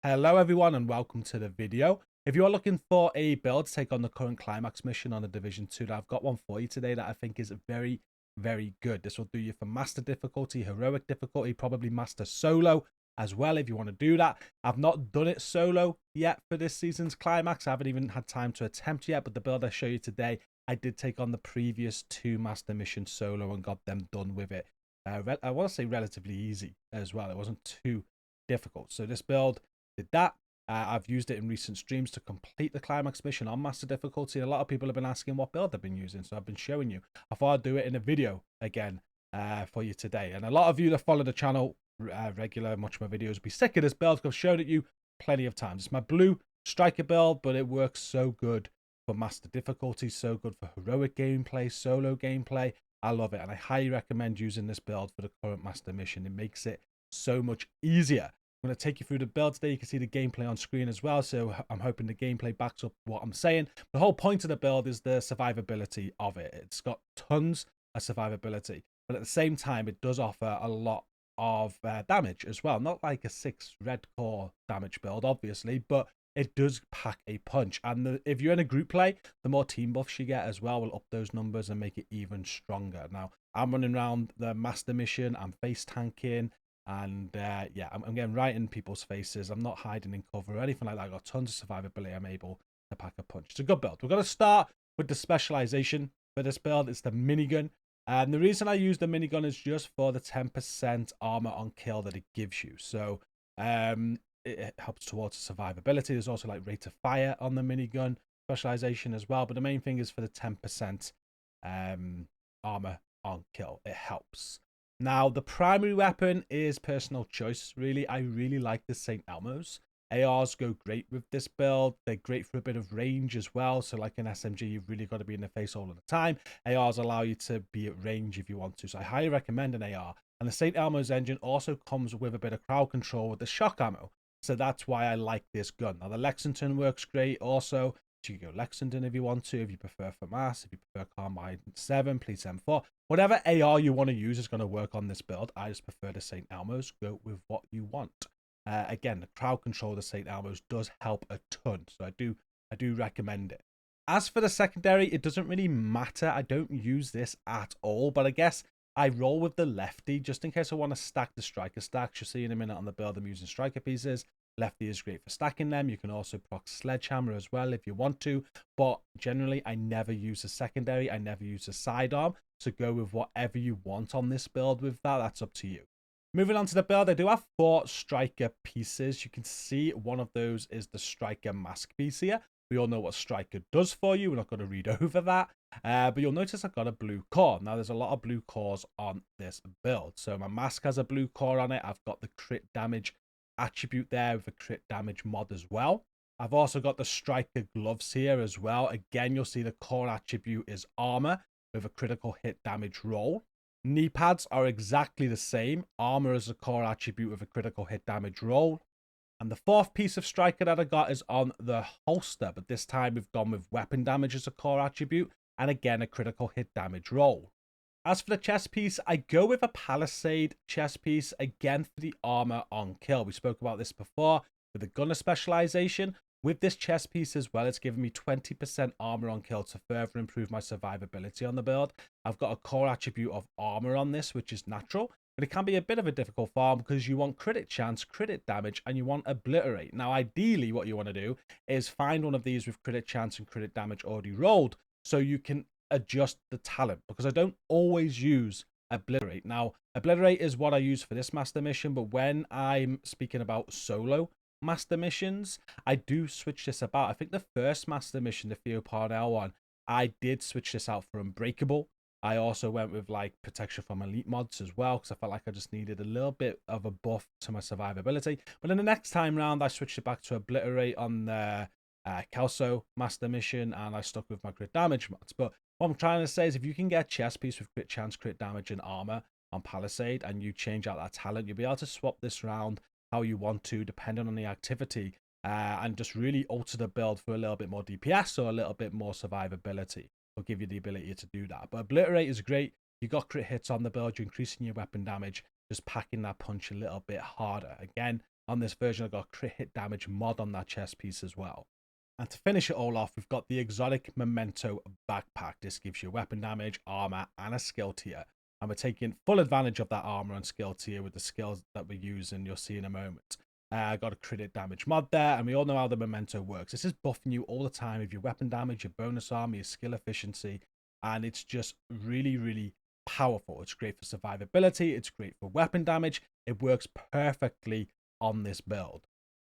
Hello everyone and welcome to the video. If you are looking for a build to take on the current climax mission on the Division 2, I've got one for you today that I think is very good. This will do you for master difficulty, heroic difficulty, probably master solo as well if you want to do that. I've not done it solo yet for this season's climax. I haven't even had time to attempt yet, but the build I show you today, I did take on the previous 2 master missions solo and got them done with it. I want to say relatively easy as well. It wasn't too difficult. So this build did that. I've used it in recent streams to complete the climax mission on master difficulty. A lot of people have been asking what build I've been using, so I've been showing you. I thought I'd do it in a video again for you today. And a lot of you that follow the channel regular, watch my videos, will be sick of this build because I've shown it you plenty of times. It's my blue striker build, but it works so good for master difficulty, so good for heroic gameplay, solo gameplay. I love it, and I highly recommend using this build for the current master mission. It makes it so much easier. I'm going to take you through the build today. You can see the gameplay on screen as well, so I'm hoping the gameplay backs up what I'm saying. The whole point of the build is the survivability of it. It's got tons of survivability, but at the same time, it does offer a lot of damage as well. Not like a 6 red core damage build, obviously, but it does pack a punch. And if you're in a group play, the more team buffs you get as well will up those numbers and make it even stronger. Now, I'm running around the master mission. I'm face tanking. And yeah, I'm getting right in people's faces. I'm not hiding in cover or anything like that. I've got tons of survivability. I'm able to pack a punch. It's a good build. We're going to start with the specialization for this build. It's the minigun. And the reason I use the minigun is just for the 10% armor on kill that it gives you. So it helps towards survivability. There's also like rate of fire on the minigun specialization as well. But the main thing is for the 10% armor on kill. It helps. Now, the primary weapon is personal choice, really. I really like the St. Elmo's. ARs go great with this build. They're great for a bit of range as well. So like an SMG, you've really got to be in the face all of the time. ARs allow you to be at range if you want to. So I highly recommend an AR. And the St. Elmo's engine also comes with a bit of crowd control with the shock ammo. So that's why I like this gun. Now, the Lexington works great also. You can go Lexington if you want to, if you prefer FAMAS, if you prefer Carmine 7, please M4. Whatever AR you want to use is going to work on this build. I just prefer the St. Elmo's. Go with what you want. Again, the crowd control of the St. Elmo's does help a ton, so I do recommend it. As for the secondary, it doesn't really matter. I don't use this at all, but I guess I roll with the lefty just in case I want to stack the striker stacks. You'll see in a minute on the build I'm using striker pieces. Lefty is great for stacking them. You can also proc sledgehammer as well if you want to, but generally I never use a secondary. I never use a sidearm, so go with whatever you want on this build with that. That's up to you. Moving on to the build, I do have 4 striker pieces. You can see one of those is the striker mask piece here. We all know what striker does for you. We're not going to read over that, but you'll notice I've got a blue core. Now there's a lot of blue cores on this build, so my mask has a blue core on it. I've got the crit damage attribute there with a crit damage mod as well. I've also got the striker gloves here as well. Again, you'll see the core attribute is armor with a critical hit damage roll. Knee pads are exactly the same. Armor is a core attribute with a critical hit damage roll. And the 4th piece of striker that I got is on the holster, but this time we've gone with weapon damage as a core attribute and again a critical hit damage roll. As for the chest piece, I go with a Palisade chest piece, again for the armor on kill. We spoke about this before with the gunner specialization. With this chest piece as well, it's giving me 20% armor on kill to further improve my survivability on the build. I've got a core attribute of armor on this, which is natural, but it can be a bit of a difficult farm because you want crit chance, crit damage, and you want obliterate. Now, ideally, what you want to do is find one of these with crit chance and crit damage already rolled so you can adjust the talent, because I don't always use obliterate. Now, obliterate is what I use for this master mission, but when I'm speaking about solo master missions, I do switch this about. I think the first master mission, the Theo Parnell one, I did switch this out for unbreakable. I also went with like protection from elite mods as well, because I felt like I just needed a little bit of a buff to my survivability. But then the next time round, I switched it back to obliterate on the Kelso master mission, and I stuck with my crit damage mods. But what I'm trying to say is if you can get a chest piece with crit chance, crit damage, and armor on Palisade, and you change out that talent, you'll be able to swap this round how you want to, depending on the activity, and just really alter the build for a little bit more DPS or a little bit more survivability. Will give you the ability to do that. But obliterate is great. You got crit hits on the build, you're increasing your weapon damage, just packing that punch a little bit harder. Again, On this version, I've got a crit hit damage mod on that chest piece as well. And to finish it all off, we've got the exotic Memento backpack. This gives you weapon damage, armor, and a skill tier. And we're taking full advantage of that armor and skill tier with the skills that we use, and you'll see in a moment. I got a crit hit damage mod there, and we all know how the Memento works. This is buffing you all the time with your weapon damage, your bonus armor, your skill efficiency, and it's just really, really powerful. It's great for survivability, it's great for weapon damage, it works perfectly on this build.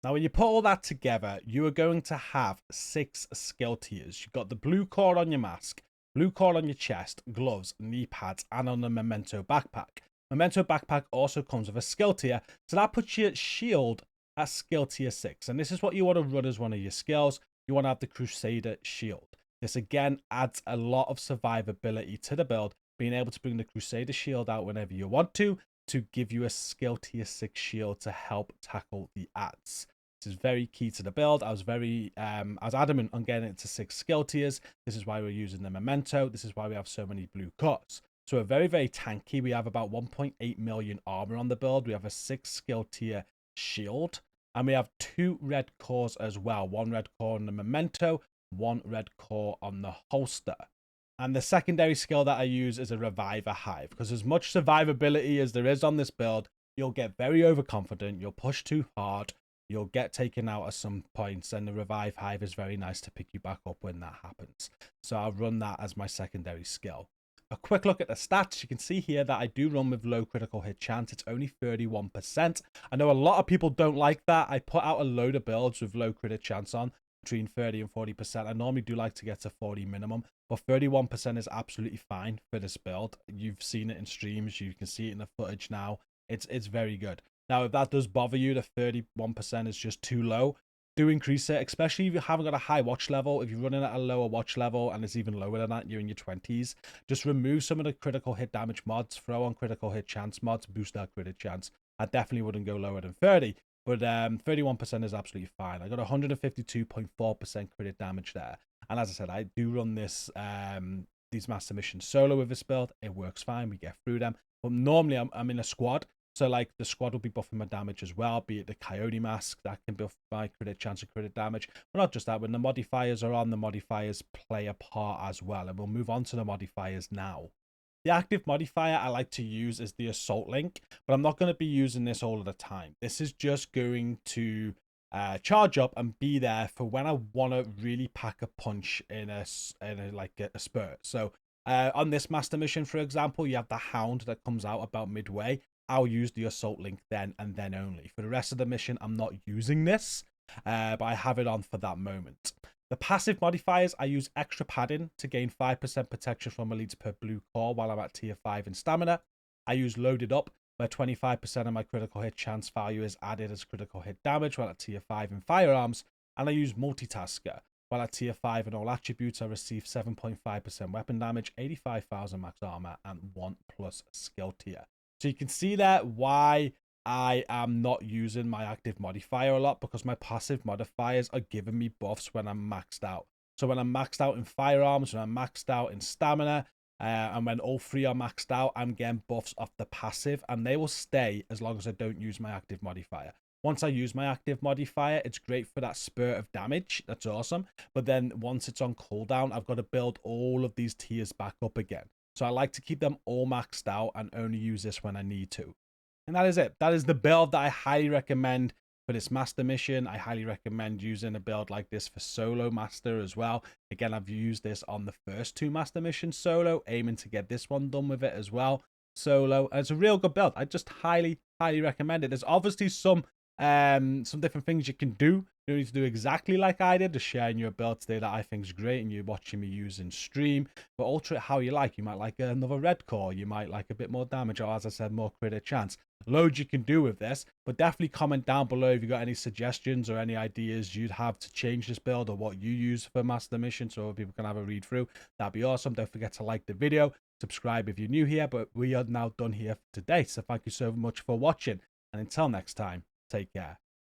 Now, when you put all that together, you are going to have 6 skill tiers. You've got the blue core on your mask, blue core on your chest, gloves, knee pads, and on the Memento backpack. Memento backpack also comes with a skill tier, so that puts your shield at skill tier 6. And this is what you want to run as one of your skills. You want to have the Crusader shield. This again adds a lot of survivability to the build, being able to bring the Crusader shield out whenever you want to give you a skill tier 6 shield to help tackle the adds. This is very key to the build. I was adamant on getting it to 6 skill tiers. This is why we're using the Memento. This is why we have so many blue cores. So we're very, very tanky. We have about 1.8 million armor on the build. We have a 6 skill tier shield. And we have 2 red cores as well. 1 red core on the Memento, 1 red core on the holster. And the secondary skill that I use is a Reviver Hive. Because as much survivability as there is on this build, you'll get very overconfident. You'll push too hard. You'll get taken out at some points, and the Revive Hive is very nice to pick you back up when that happens. So I'll run that as my secondary skill. A quick look at the stats. You can see here that I do run with low critical hit chance. It's only 31%. I know a lot of people don't like that. I put out a load of builds with low crit chance on, between 30 and 40%. I normally do like to get to 40 minimum, but 31% is absolutely fine for this build. You've seen it in streams. You can see it in the footage now. It's very good. Now, if that does bother you, the 31% is just too low, do increase it, especially if you haven't got a high watch level. If you're running at a lower watch level and it's even lower than that, you're in your 20s, just remove some of the critical hit damage mods, throw on critical hit chance mods, boost that crit chance. I definitely wouldn't go lower than 30, but 31% is absolutely fine. I got 152.4% crit damage there. And as I said, I do run this these master missions solo with this build. It works fine. We get through them. But normally I'm in a squad. So, like, the squad will be buffing my damage as well, be it the Coyote Mask, that can buff my crit chance of crit damage. But not just that, when the modifiers are on, the modifiers play a part as well. And we'll move on to the modifiers now. The active modifier I like to use is the Assault Link, but I'm not going to be using this all of the time. This is just going to charge up and be there for when I want to really pack a punch in a spurt. So, on this master mission, for example, you have the Hound that comes out about midway. I'll use the Assault Link then and then only. For the rest of the mission, I'm not using this, but I have it on for that moment. The passive modifiers, I use extra padding to gain 5% protection from elites per blue core while I'm at tier 5 in stamina. I use Loaded Up, where 25% of my critical hit chance value is added as critical hit damage while at tier 5 in firearms. And I use Multitasker. While at tier 5 in all attributes, I receive 7.5% weapon damage, 85,000 max armor, and 1+ skill tier. So you can see there why I am not using my active modifier a lot, because my passive modifiers are giving me buffs when I'm maxed out. So when I'm maxed out in firearms, when I'm maxed out in stamina, and when all 3 are maxed out, I'm getting buffs off the passive, and they will stay as long as I don't use my active modifier. Once I use my active modifier, it's great for that spurt of damage. That's awesome. But then once it's on cooldown, I've got to build all of these tiers back up again. So I like to keep them all maxed out and only use this when I need to. And that is it. That is the build that I highly recommend for this master mission. I highly recommend using a build like this for solo master as well. Again, I've used this on the first 2 master missions solo, aiming to get this one done with it as well solo. And it's a real good build. I just highly recommend it. There's obviously some different things you can do. You don't need to do exactly like I did, just sharing your build today that I think is great and you're watching me use in stream, but alter it how you like. You might like another red core, you might like a bit more damage, or as I said, more crit chance. Loads you can do with this, but definitely comment down below if you got any suggestions or any ideas you'd have to change this build, or what you use for master mission, so people can have a read through. That'd be awesome. Don't forget to like the video, subscribe if you're new here, but we are now done here for today. So thank you so much for watching, and until next time, take care.